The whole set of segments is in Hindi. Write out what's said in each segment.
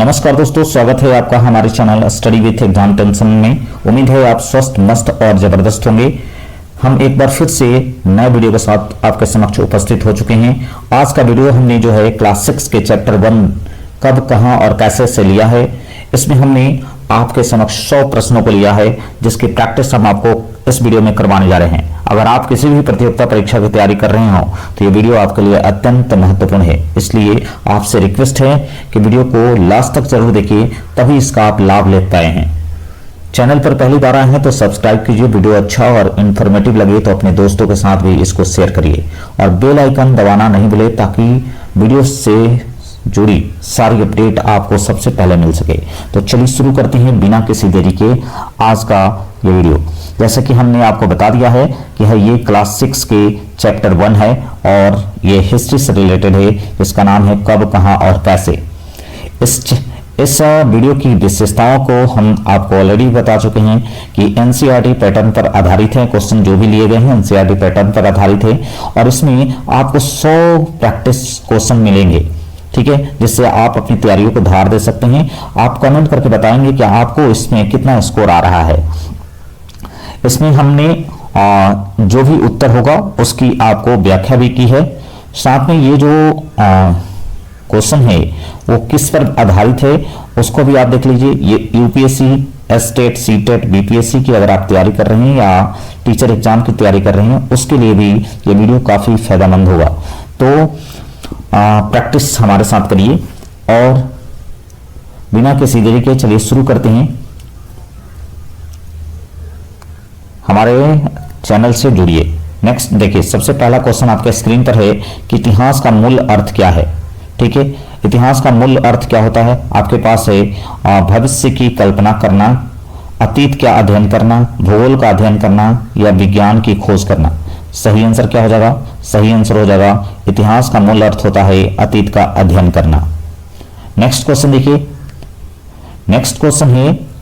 नमस्कार दोस्तों, स्वागत है आपका हमारे channel study with exam tension में। उम्मीद है आप स्वस्थ, मस्त और जबरदस्त होंगे। हम एक बार फिर से नए वीडियो के साथ आपके समक्ष उपस्थित हो चुके हैं। आज का वीडियो हमने जो है क्लास 6 के चैप्टर 1 कब, कहां और कैसे से लिया है। इसमें हमने आपके समक्ष 100 प्रश्नों को लिया है, जिसकी प्रैक्टिस हम आपको इस वीडियो में करवाने जा रहे हैं। अगर आप किसी भी प्रतियोगिता परीक्षा की तैयारी कर रहे हो तो ये वीडियो आपके लिए अत्यंत महत्वपूर्ण है। इसलिए आपसे रिक्वेस्ट है कि वीडियो को लास्ट तक जरूर देखिए, तभी इसका आप लाभ ले पाए हैं। चैनल पर पहली बार आए हैं तो सब्सक्राइब कीजिए। वीडियो अच्छा और इन्फॉर्मेटिव लगे तो अपने दोस्तों के साथ भी इसको शेयर करिए और बेल आइकन दबाना नहीं भूले, ताकि वीडियो से जुड़ी सारी अपडेट आपको सबसे पहले मिल सके। तो चलिए शुरू करते हैं बिना किसी देरी के आज का ये वीडियो। जैसे कि हमने आपको बता दिया है कि ये क्लास 6 के चैप्टर 1 है और ये हिस्ट्री से रिलेटेड है, जिसका नाम है कब, कहां और कैसे। इस वीडियो की विशेषताओं को हम आपको ऑलरेडी बता चुके हैं कि एनसीईआरटी पैटर्न पर आधारित है। क्वेश्चन जो भी लिए गए हैं एनसीईआरटी पैटर्न पर आधारित है और इसमें आपको 100 प्रैक्टिस क्वेश्चन मिलेंगे, ठीक है, जिससे आप अपनी तैयारियों को धार दे सकते हैं। आप कमेंट करके बताएंगे कि आपको इसमें कितना स्कोर आ रहा है। इसमें हमने जो भी उत्तर होगा उसकी आपको व्याख्या भी की है। साथ में ये जो क्वेश्चन है वो किस पर आधारित है उसको भी आप देख लीजिए। ये यूपीएससी, एसटेट, सीटेट, बीपीएससी की अगर आप तैयारी कर रहे हैं या टीचर एग्जाम की तैयारी कर रहे हैं उसके लिए भी ये वीडियो काफी फायदेमंद होगा। तो प्रैक्टिस हमारे साथ करिए और बिना किसी देरी के चलिए शुरू करते हैं। हमारे चैनल से जुड़िए। नेक्स्ट देखिए, सबसे पहला क्वेश्चन आपके स्क्रीन पर है कि इतिहास का मूल अर्थ क्या है। ठीक है, इतिहास का मूल अर्थ क्या होता है। आपके पास है भविष्य की कल्पना करना, अतीत का अध्ययन करना, भूगोल का अध्ययन करना या विज्ञान की खोज करना। सही आंसर क्या हो जाएगा? सही आंसर हो जाएगा इतिहास का मूल अर्थ होता है अतीत का अध्ययन करना। नेक्स्ट क्वेश्चन देखिए। नेक्स्ट क्वेश्चन है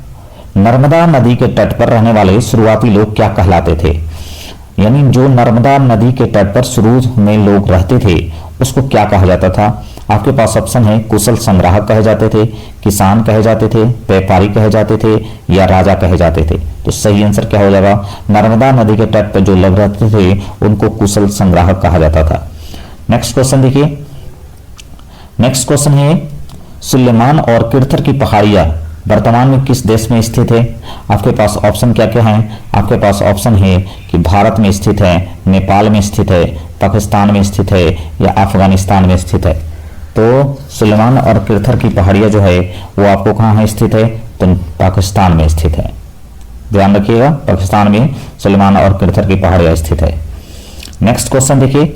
नर्मदा नदी के तट पर रहने वाले शुरुआती लोग क्या कहलाते थे। यानी जो नर्मदा नदी के तट पर शुरू में लोग रहते थे उसको क्या कहा जाता था। आपके पास ऑप्शन है कुशल संग्राहक कहे जाते थे, किसान कहे जाते थे, व्यापारी कहे जाते थे या राजा कहे जाते थे। तो सही आंसर क्या हो जाएगा? नर्मदा नदी के तट पर जो लोग रहते थे उनको कुशल संग्राहक कहा जाता था। नेक्स्ट क्वेश्चन देखिए। नेक्स्ट क्वेश्चन है सुलेमान और किरथर की पहाड़ियां वर्तमान में किस देश में स्थित है। आपके पास ऑप्शन क्या क्या है? आपके पास ऑप्शन है कि भारत में स्थित है, नेपाल में स्थित है, पाकिस्तान में स्थित है या अफगानिस्तान में स्थित है। तो सुलेमान और किरथर की पहाड़ियां जो है वो आपको कहाँ है स्थित है? तो पाकिस्तान में स्थित है। ध्यान रखिएगा, पाकिस्तान में सुलेमान और किरथर की पहाड़ियां स्थित है। नेक्स्ट क्वेश्चन देखिए।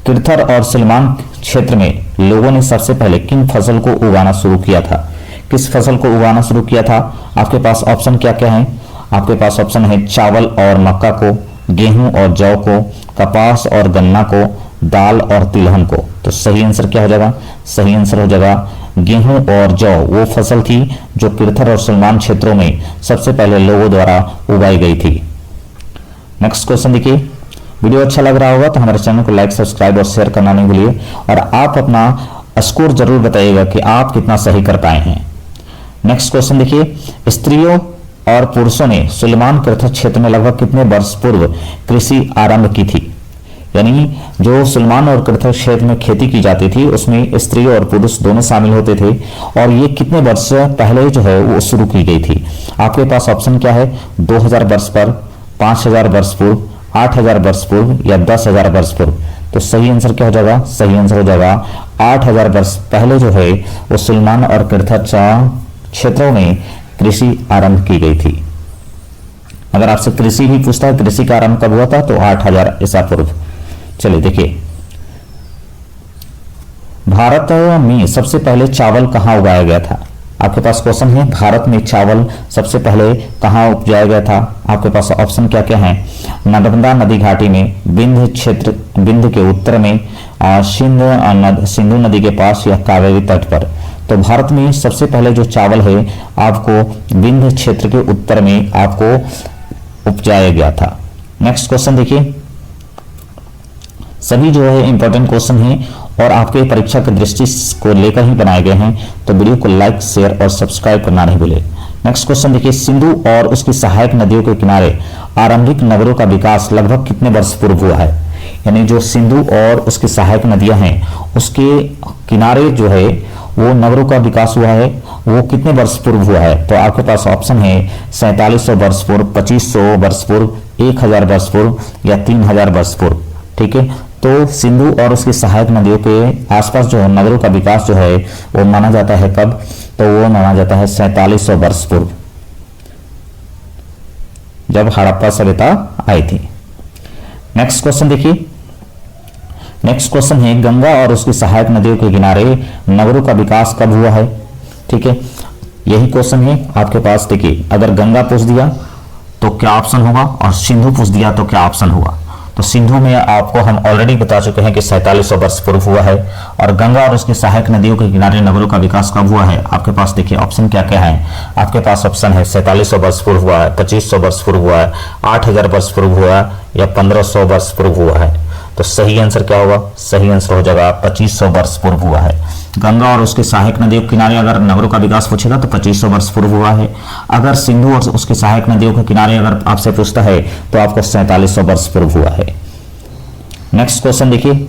किरथर और सुलेमान क्षेत्र में लोगों ने सबसे पहले किन फसल को उगाना शुरू किया था। किस फसल को उगाना शुरू किया था? आपके पास ऑप्शन क्या क्या है? आपके पास ऑप्शन है चावल और मक्का को, गेहूं और जौ को, कपास और गन्ना को, दाल और तिलहन को। तो सही आंसर क्या हो जाएगा? सही आंसर हो जाएगा गेहूं और जौ वो फसल थी जो किरथर और सुलेमान क्षेत्रों में सबसे पहले लोगों द्वारा उगाई गई थी। नेक्स्ट क्वेश्चन देखिए। वीडियो अच्छा लग रहा होगा तो हमारे चैनल को लाइक, सब्सक्राइब और शेयर करना नहीं भूलिए और आप अपना स्कोर जरूर बताइएगा कि आप कितना सही कर पाए हैं। नेक्स्ट क्वेश्चन देखिए। स्त्रियों और पुरुषों ने सुलेमान किरथर क्षेत्र में लगभग कितने वर्ष पूर्व कृषि आरंभ की थी। यानी जो सुलेमान और किरथर क्षेत्र में खेती की जाती थी उसमें स्त्री और पुरुष दोनों शामिल होते थे और ये कितने वर्ष पहले जो है वो शुरू की गई थी। आपके पास ऑप्शन क्या है? 2000 वर्ष पर, 5000 वर्ष पूर्व, 8000 वर्ष पूर्व या 10,000 वर्ष पूर्व। तो सही आंसर क्या हो जाएगा? सही आंसर हो जाएगा 8000 वर्ष पहले जो है वो सुलेमान और किरथर क्षेत्रों में कृषि आरंभ की गई थी। अगर आपसे कृषि भी पूछता है कृषि का आरंभ कब हुआ था तो 8000 ईसा पूर्व। चलिए देखिए। भारत में सबसे पहले चावल कहां उगाया गया था। आपके पास क्वेश्चन है भारत में चावल सबसे पहले कहां उपजाया गया था। आपके पास ऑप्शन क्या क्या है? नर्मदा नदी घाटी में, विंध्य क्षेत्र, विंध्य के उत्तर में, सिंधु नदी के पास या कावेरी तट पर। तो भारत में सबसे पहले जो चावल है आपको विंध्य क्षेत्र के उत्तर में आपको उपजाया गया था। नेक्स्ट क्वेश्चन देखिए। सभी जो है इंपॉर्टेंट क्वेश्चन है और आपके परीक्षा की दृष्टि को लेकर ही बनाए गए हैं, तो वीडियो को लाइक, शेयर और सब्सक्राइब करना नहीं भूलें। नेक्स्ट क्वेश्चन देखिए, सिंधु और उसकी सहायक नदियों के किनारे आरंभिक नगरों का विकास लगभग कितने वर्ष पूर्व हुआ है? यानी जो सिंधु और उसकी सहायक नदियां हैं उसके किनारे जो है वो नगरों का विकास हुआ है, वो कितने वर्ष पूर्व हुआ है? तो आपके पास ऑप्शन है 4700 वर्ष पूर्व, 2500 वर्ष पूर्व, 1000 वर्ष पूर्व या 3000 वर्ष पूर्व। ठीक है, तो सिंधु और उसकी सहायक नदियों के आसपास जो नगरों का विकास जो है वो माना जाता है कब? तो वो माना जाता है 4700 वर्ष पूर्व, जब हड़प्पा सभ्यता आई थी। नेक्स्ट क्वेश्चन देखिए, नेक्स्ट क्वेश्चन है गंगा और उसकी सहायक नदियों के किनारे नगरों का विकास कब हुआ है? ठीक है, यही क्वेश्चन है आपके पास। देखिए, अगर गंगा पूछ दिया तो क्या ऑप्शन होगा और सिंधु पूछ दिया तो क्या ऑप्शन होगा? तो सिंधु में आपको हम ऑलरेडी बता चुके हैं कि 4700 वर्ष पूर्व हुआ है, और गंगा और उसकी सहायक नदियों के किनारे नगरों का विकास कब हुआ है? आपके पास देखिए ऑप्शन क्या क्या है। आपके पास ऑप्शन है 4700 वर्ष पूर्व हुआ है, 2500 वर्ष पूर्व हुआ है, 8000 वर्ष पूर्व हुआ है या 1500 वर्ष पूर्व हुआ है। तो सही आंसर क्या होगा? सही आंसर हो जाएगा 2500 वर्ष पूर्व हुआ है। गंगा और उसके सहायक नदियों के किनारे अगर नगरों का विकास पूछेगा तो 2500 वर्ष पूर्व हुआ है। अगर सिंधु और उसके सहायक नदियों के किनारे अगर आपसे पूछता है तो आपको 4700 वर्ष पूर्व हुआ है। नेक्स्ट क्वेश्चन देखिए,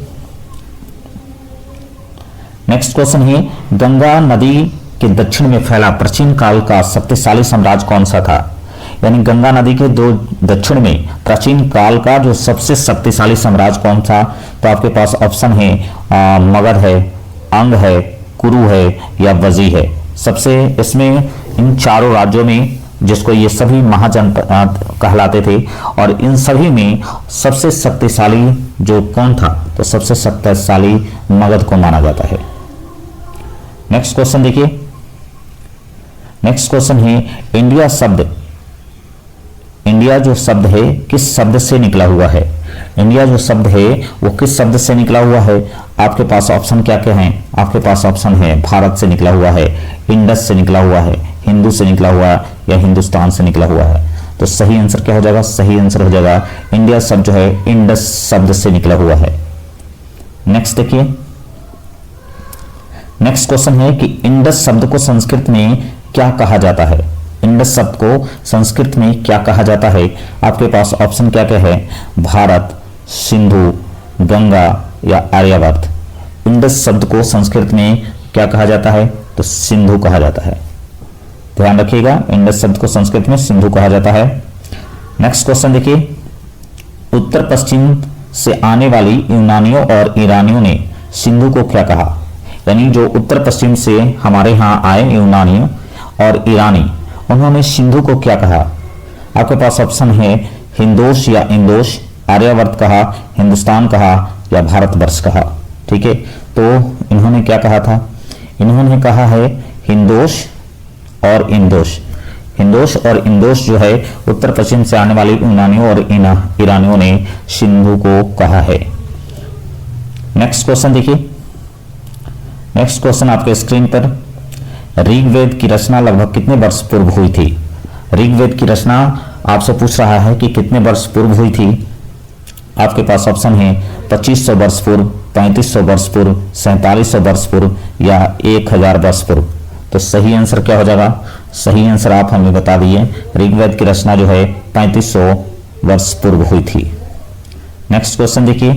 नेक्स्ट क्वेश्चन है गंगा नदी के दक्षिण में फैला प्राचीन काल का शक्तिशाली साम्राज्य कौन सा था? यानी गंगा नदी के दो दक्षिण में प्राचीन काल का जो सबसे शक्तिशाली साम्राज्य कौन था? तो आपके पास ऑप्शन है मगध है, अंग है, कुरु है या वजी है। सबसे इसमें इन चारों राज्यों में जिसको ये सभी महाजनपद कहलाते थे, और इन सभी में सबसे शक्तिशाली जो कौन था? तो सबसे शक्तिशाली मगध को माना जाता है। नेक्स्ट क्वेश्चन देखिए, नेक्स्ट क्वेश्चन है इंडिया शब्द, इंडिया जो शब्द है किस शब्द से निकला हुआ है? इंडिया जो शब्द है वो किस शब्द से निकला हुआ है? आपके पास ऑप्शन क्या क्या हैं? आपके पास ऑप्शन है भारत से निकला हुआ है, इंडस से निकला हुआ है, हिंदू से निकला हुआ है या हिंदुस्तान से निकला हुआ है। तो सही आंसर क्या हो जाएगा? सही आंसर हो जाएगा इंडिया शब्द जो है इंडस शब्द से निकला हुआ है। नेक्स्ट देखिए, नेक्स्ट क्वेश्चन है कि इंडस शब्द को संस्कृत में क्या कहा जाता है? इंडस शब्द को संस्कृत में क्या कहा जाता है? आपके पास ऑप्शन क्या क्या है? भारत, सिंधु, गंगा या आर्यावर्त। इंडस शब्द को संस्कृत में क्या कहा जाता है? तो सिंधु कहा जाता है। ध्यान रखिएगा, इंडस शब्द को संस्कृत में सिंधु कहा जाता है। नेक्स्ट क्वेश्चन देखिए, उत्तर पश्चिम से आने वाली यूनानियों और ईरानियों ने सिंधु को क्या कहा? यानी जो उत्तर पश्चिम से हमारे यहाँ आए यूनानियों और ईरानी, उन्होंने सिंधु को क्या कहा? आपके पास ऑप्शन है हिंदोश या इंदोश, आर्यावर्त कहा, हिंदुस्तान कहा या भारतवर्ष कहा। ठीक है, तो इन्होंने क्या कहा था? इन्होंने कहा है हिंदोश और इंदोश। हिंदोश और इंदोश जो है उत्तर पश्चिम से आने वाली यूनानियों और ईरानियों ने सिंधु को कहा है। नेक्स्ट क्वेश्चन देखिए, नेक्स्ट क्वेश्चन आपके स्क्रीन पर, ऋग्वेद की रचना लगभग कितने वर्ष पूर्व हुई थी? ऋग्वेद की रचना आपसे पूछ रहा है कि कितने वर्ष पूर्व हुई थी। आपके पास ऑप्शन है 2500 वर्ष पूर्व, 3500 वर्ष पूर्व, 4700 वर्ष पूर्व या 1000 वर्ष पूर्व। तो सही आंसर क्या हो जाएगा? सही आंसर आप हमें बता दिए, ऋग्वेद की रचना जो है 3500 वर्ष पूर्व हुई थी। नेक्स्ट क्वेश्चन देखिए,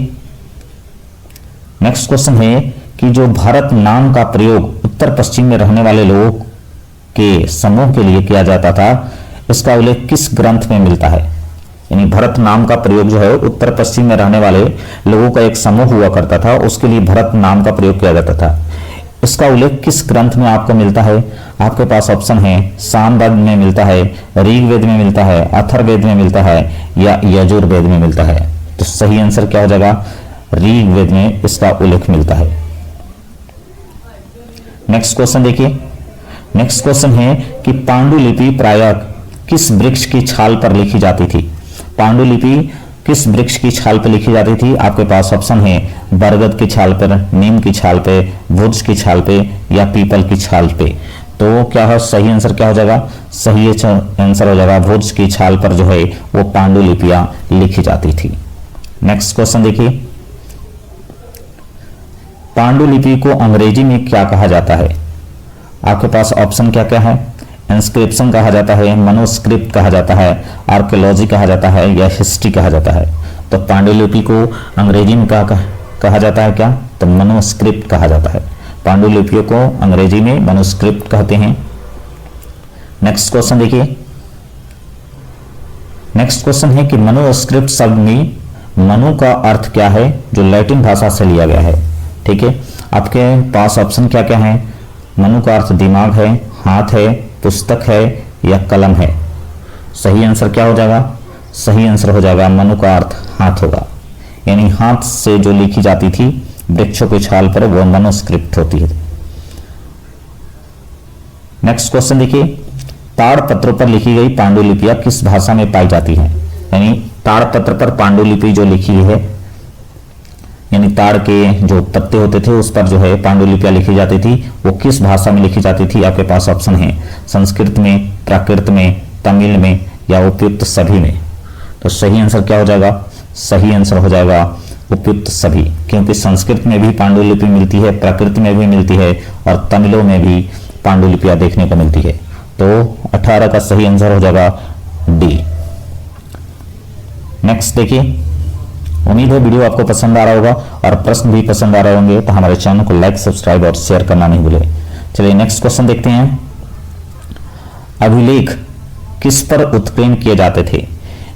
नेक्स्ट क्वेश्चन है कि जो भारत नाम का प्रयोग उत्तर पश्चिम में रहने वाले लोगों के समूह के लिए किया जाता था, इसका उल्लेख किस ग्रंथ में मिलता है? यानी भरत नाम का प्रयोग जो है उत्तर पश्चिम में रहने वाले लोगों का एक समूह हुआ करता था, उसके लिए भरत नाम का प्रयोग किया जाता था। इसका उल्लेख किस ग्रंथ में आपको मिलता है? आपके पास ऑप्शन है सामवेद में मिलता है, ऋग्वेद में मिलता है, अथर्ववेद में मिलता है या यजुर्वेद में मिलता है। तो सही आंसर क्या हो जाएगा? ऋग्वेद में इसका उल्लेख मिलता है। नेक्स्ट क्वेश्चन देखिए, नेक्स्ट क्वेश्चन है कि पांडुलिपि प्रायः किस वृक्ष की छाल पर लिखी जाती थी? पांडुलिपि किस वृक्ष की छाल पर लिखी जाती थी? आपके पास ऑप्शन है बरगद की छाल पर, नीम की छाल पे, वुड्स की छाल पे या पीपल की छाल पे। तो क्या है सही आंसर? क्या हो जाएगा? सही आंसर हो जाएगा वुड्स की छाल पर जो है वो पांडुलिपियां लिखी जाती थी। नेक्स्ट क्वेश्चन देखिए, पांडुलिपि को अंग्रेजी में क्या कहा जाता है? आपके पास ऑप्शन क्या क्या है? इंस्क्रिप्शन कहा जाता है, मनुस्क्रिप्ट कहा जाता है, आर्कियोलॉजी कहा जाता है या हिस्ट्री कहा जाता है। तो पांडुलिपि को अंग्रेजी में कहा जाता है क्या? तो मनुस्क्रिप्ट कहा जाता है। पांडुलिपियों को अंग्रेजी में मनुस्क्रिप्ट कहते हैं। नेक्स्ट क्वेश्चन देखिए। नेक्स्ट क्वेश्चन है कि मनुस्क्रिप्ट शब्द में मनु का अर्थ क्या है, जो लैटिन भाषा से लिया गया है। ठीक है, आपके पास ऑप्शन क्या क्या है? मनु का अर्थ दिमाग है, हाथ है, पुस्तक है या कलम है। सही आंसर क्या हो जाएगा? सही आंसर हो जाएगा मनु का अर्थ हाथ होगा, यानी हाथ से जो लिखी जाती थी वृक्षों के छाल पर, वो मनुस्क्रिप्ट होती है। नेक्स्ट क्वेश्चन देखिए। ताड़पत्रों पर लिखी गई पांडुलिपियां किस भाषा में पाई जाती हैं? यानी ताड़पत्र पर पांडुलिपि जो लिखी है, यानी ताड़ के जो पत्ते होते थे उस पर जो है पांडुलिपियां लिखी जाती थी, वो किस भाषा में लिखी जाती थी? आपके पास ऑप्शन है संस्कृत में, प्राकृत में, तमिल में या उपयुक्त सभी में। तो सही आंसर क्या हो जाएगा? सही आंसर हो जाएगा उपयुक्त सभी, क्योंकि संस्कृत में भी पांडुलिपि मिलती है, प्राकृत में भी मिलती है और तमिलों में भी पांडुलिपियां देखने को मिलती है। तो 18 का सही आंसर हो जाएगा डी। नेक्स्ट देखिए। उम्मीद है वीडियो आपको पसंद आ रहा होगा और प्रश्न भी पसंद आ रहे होंगे, तो हमारे चैनल को लाइक, सब्सक्राइब और शेयर करना नहीं भूले। चलिए नेक्स्ट क्वेश्चन देखते हैं। अभिलेख किस पर उत्कीर्ण किए जाते थे?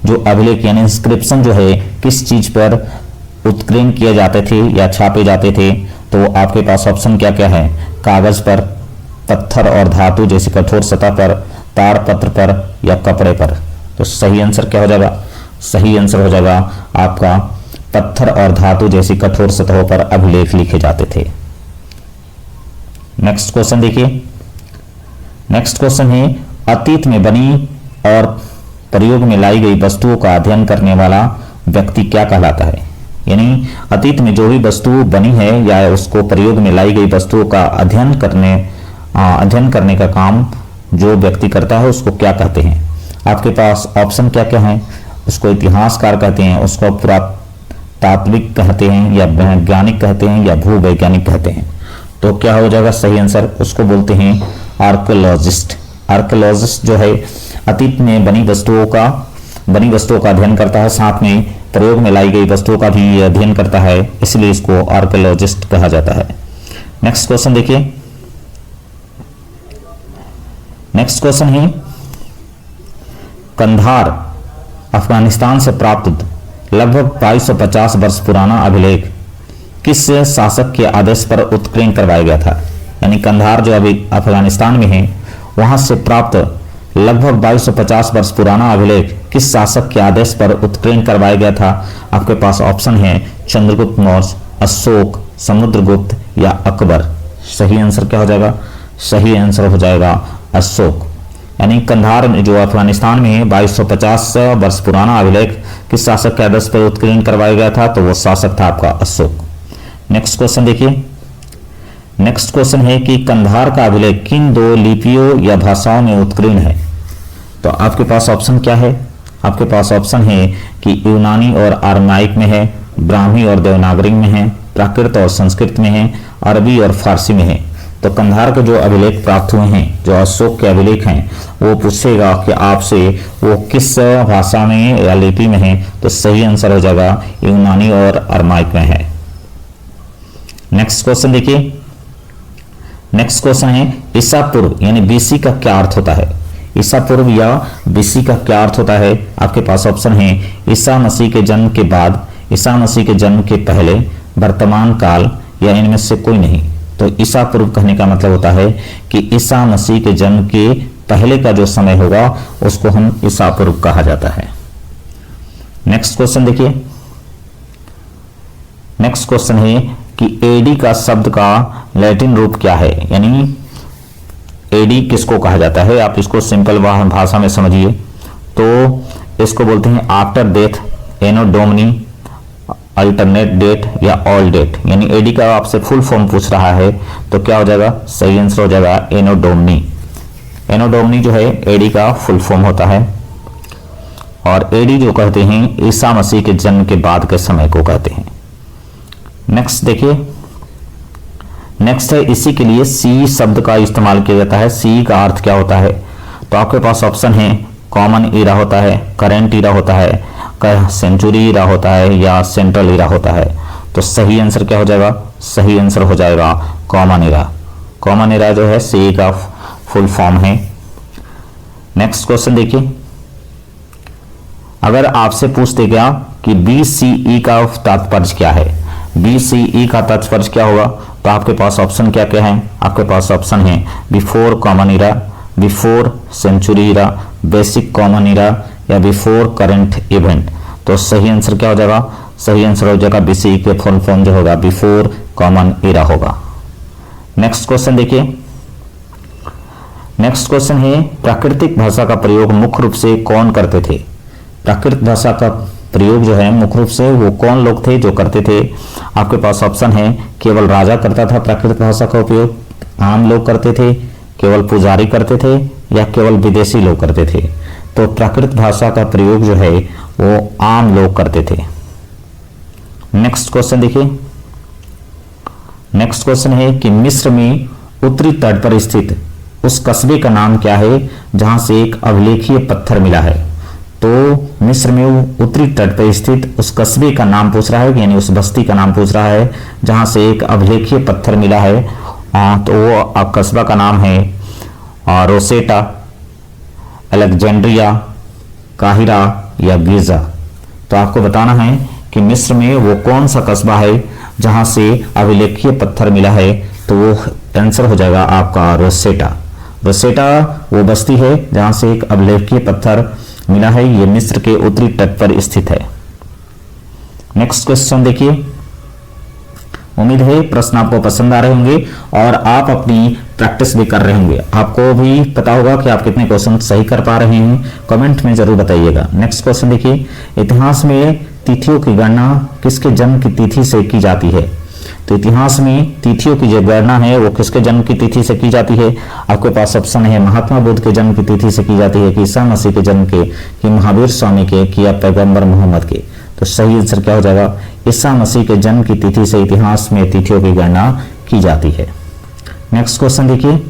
जो अभिलेख यानी इंस्क्रिप्शन जो है किस चीज पर उत्कीर्ण किए जाते थे या छापे जाते थे? तो आपके पास ऑप्शन क्या क्या है? कागज पर, पत्थर और धातु जैसी कठोर सतह पर, ताड़पत्र पर या कपड़े पर। तो सही आंसर क्या हो जाएगा? सही आंसर हो जाएगा आपका पत्थर और धातु जैसी कठोर सतहों पर अभिलेख लिखे जाते थे। नेक्स्ट क्वेश्चन देखिए। नेक्स्ट क्वेश्चन है अतीत में बनी और प्रयोग में लाई गई वस्तुओं का अध्ययन करने वाला व्यक्ति क्या कहलाता है? यानी अतीत में जो भी वस्तु बनी है या उसको प्रयोग में लाई गई वस्तुओं का अध्ययन करने का काम जो व्यक्ति करता है उसको क्या कहते हैं? आपके पास ऑप्शन क्या क्या है? उसको इतिहासकार कहते हैं, उसको पुरातात्विक कहते हैं या वैज्ञानिक कहते हैं या भूवैज्ञानिक कहते हैं। तो क्या हो जाएगा सही आंसर? उसको बोलते हैं आर्कियोलॉजिस्ट। आर्कियोलॉजिस्ट जो है अतीत में बनी वस्तुओं का अध्ययन करता है, साथ में प्रयोग में लाई गई वस्तुओं का भी अध्ययन करता है, इसलिए इसको आर्कियोलॉजिस्ट कहा जाता है। नेक्स्ट क्वेश्चन देखिए। नेक्स्ट क्वेश्चन है कंधार अफगानिस्तान से प्राप्त लगभग 2250 वर्ष पुराना अभिलेख किस शासक के आदेश पर उत्कीर्ण करवाया गया था? यानी कंधार जो अभी अफगानिस्तान में है, वहां से प्राप्त लगभग 2250 वर्ष पुराना अभिलेख किस शासक के आदेश पर उत्कीर्ण करवाया गया था? आपके पास ऑप्शन है चंद्रगुप्त मौर्य, अशोक, समुद्रगुप्त या अकबर। सही आंसर क्या हो जाएगा? सही आंसर हो जाएगा अशोक। यानी कंधार जो अफगानिस्तान में है 2250 वर्ष पुराना अभिलेख किस शासक के आदेश पर उत्कीर्ण करवाया गया था? तो वो शासक था आपका अशोक। नेक्स्ट क्वेश्चन देखिए। नेक्स्ट क्वेश्चन है कि कंधार का अभिलेख किन दो लिपियों या भाषाओं में उत्कीर्ण है? तो आपके पास ऑप्शन क्या है? आपके पास ऑप्शन है कि यूनानी और आरमाइक में है, ब्राह्मी और देवनागरी में है, प्राकृत और संस्कृत में है, अरबी और फारसी में है। तो कंधार के जो अभिलेख प्राप्त हुए हैं, जो अशोक के अभिलेख हैं, वो पूछेगा कि आपसे वो किस भाषा में या लिपि में है। तो सही आंसर हो जाएगा यूनानी और अरमाइक में है। नेक्स्ट क्वेश्चन देखिए। नेक्स्ट क्वेश्चन है ईसा पूर्व यानी बीसी का क्या अर्थ होता है? ईसा पूर्व या बीसी का क्या अर्थ होता है? आपके पास ऑप्शन है ईसा मसीह के जन्म के बाद, ईसा मसीह के जन्म के पहले, वर्तमान काल या इनमें से कोई नहीं। तो ईसा पूर्व कहने का मतलब होता है कि ईसा मसीह के जन्म के पहले का जो समय होगा उसको हम ईसा पूर्व कहा जाता है। नेक्स्ट क्वेश्चन देखिए। नेक्स्ट क्वेश्चन है कि एडी का शब्द का लैटिन रूप क्या है? यानी एडी किसको कहा जाता है? आप इसको सिंपल भाषा में समझिए तो इसको बोलते हैं आफ्टर डेथ, एनो डोमिनी, अल्टरनेट डेट या ऑल डेट। यानी एडी का आपसे फुल फॉर्म पूछ रहा है तो क्या हो जाएगा? सही आंसर हो जाएगा एनो डोमिनी। एनो डोमिनी जो है एडी का फुल फॉर्म होता है और एडी जो कहते हैं ईसा मसीह के जन्म के बाद के समय को कहते हैं। नेक्स्ट देखिए। नेक्स्ट है इसी के लिए सी शब्द का इस्तेमाल किया जाता है। सी का अर्थ क्या होता है? तो आपके पास ऑप्शन है कॉमन ईरा होता है, करेंट ईरा होता है, सेंचुरी ईरा होता है या सेंट्रल ईरा होता है। तो सही आंसर क्या हो जाएगा? सही आंसर हो जाएगा कॉमन ईरा। कॉमन ईरा जो है सी का फुल फॉर्म है। नेक्स्ट क्वेश्चन देखिए, अगर आपसे पूछ दे गया कि BCE का तात्पर्य क्या है, BCE का तात्पर्य क्या होगा, तो आपके पास ऑप्शन क्या क्या है? आपके पास ऑप्शन है before common era, before century era, basic common era या बिफोर करंट इवेंट। तो सही आंसर क्या हो जाएगा? सही आंसर हो जाएगा BCE के फुल फॉर्म जो होगा बिफोर कॉमन ईरा होगा। नेक्स्ट क्वेश्चन देखिए, नेक्स्ट क्वेश्चन है प्राकृतिक भाषा का प्रयोग मुख्य रूप से कौन करते थे? प्राकृतिक भाषा का प्रयोग जो है मुख्य रूप से वो कौन लोग थे जो करते थे? आपके पास ऑप्शन है केवल राजा करता था प्राकृतिक भाषा का उपयोग, आम लोग करते थे, केवल पुजारी करते थे या केवल विदेशी लोग करते थे। तो प्राकृतिक भाषा का प्रयोग जो है वो आम लोग करते थे। नेक्स्ट क्वेश्चन देखिए, नेक्स्ट क्वेश्चन है कि मिस्र में उत्तरी तट पर स्थित उस कस्बे का नाम क्या है जहां से एक अभिलेखीय पत्थर मिला है? तो मिस्र में उत्तरी तट पर स्थित उस कस्बे का नाम पूछ रहा है, यानी उस बस्ती का नाम पूछ रहा है जहां से एक अभिलेखीय पत्थर मिला है। तो वो कस्बा का नाम है रोसेटा, अलेक्जेंड्रिया, काहिरा या गिजा। तो आपको बताना है कि मिस्र में वो कौन सा कस्बा है जहां से अभिलेखीय पत्थर मिला है। तो वो आंसर हो जाएगा आपका रोसेटा। रोसेटा वो बस्ती है जहां से एक अभिलेखीय पत्थर मिला है। ये मिस्र के उत्तरी तट पर स्थित है। नेक्स्ट क्वेश्चन देखिए, उम्मीद है प्रश्न आपको पसंद आ रहे होंगे और आप अपनी प्रैक्टिस भी कर रहे होंगे। आपको भी पता होगा कि आप कितने क्वेश्चन सही कर पा रहे हैं, कमेंट में जरूर बताइएगा। नेक्स्ट क्वेश्चन देखिए, इतिहास में तिथियों की गणना किसके जन्म की तिथि से की जाती है? तो इतिहास में तिथियों की जो गणना है वो किसके जन्म की तिथि से की जाती है? आपके पास ऑप्शन है महात्मा बुद्ध के जन्म की तिथि से की जाती है, कि ईसा मसीह के जन्म के, कि महावीर स्वामी के, कि या पैगंबर मोहम्मद के। तो सही आंसर क्या हो जाएगा? ईसा मसीह के जन्म की तिथि से इतिहास में तिथियों की गणना की जाती है। नेक्स्ट क्वेश्चन देखिए,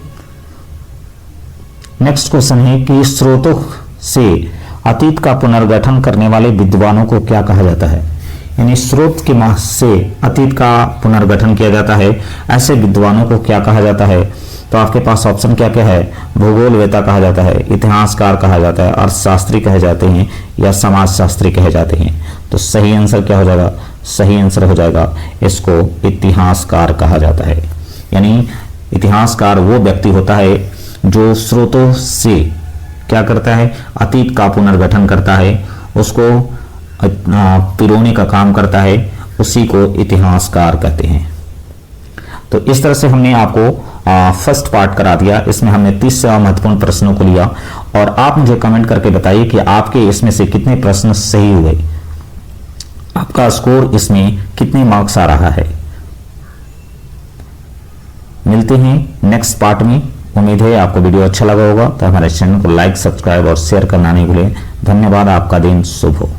नेक्स्ट क्वेश्चन है कि स्रोतों से अतीत का पुनर्गठन करने वाले विद्वानों को क्या कहा जाता है? यानी स्रोत के से अतीत का पुनर्गठन किया जाता है, ऐसे विद्वानों को क्या कहा जाता है? तो आपके पास ऑप्शन क्या क्या है? भूगोलवेता कहा जाता है, इतिहासकार कहा जाता है, अर्थशास्त्री कहे जाते हैं या समाजशास्त्री कहे जाते हैं। तो सही आंसर क्या हो जाएगा? सही आंसर हो जाएगा इसको इतिहासकार कहा जाता है। यानी इतिहासकार वो व्यक्ति होता है जो स्रोतों से क्या करता है? अतीत का पुनर्गठन करता है, उसको पिरोने का काम करता है, उसी को इतिहासकार कहते हैं। तो इस तरह से हमने आपको फर्स्ट पार्ट करा दिया। इसमें हमने 30 से महत्वपूर्ण प्रश्नों को लिया और आप मुझे कमेंट करके बताइए कि आपके इसमें से कितने प्रश्न सही हुए, आपका स्कोर इसमें कितने मार्क्स आ रहा है। मिलते हैं नेक्स्ट पार्ट में। उम्मीद है आपको वीडियो अच्छा लगा होगा। तो हमारे चैनल को लाइक, सब्सक्राइब और शेयर करना नहीं भूलें। धन्यवाद। आपका दिन शुभ हो।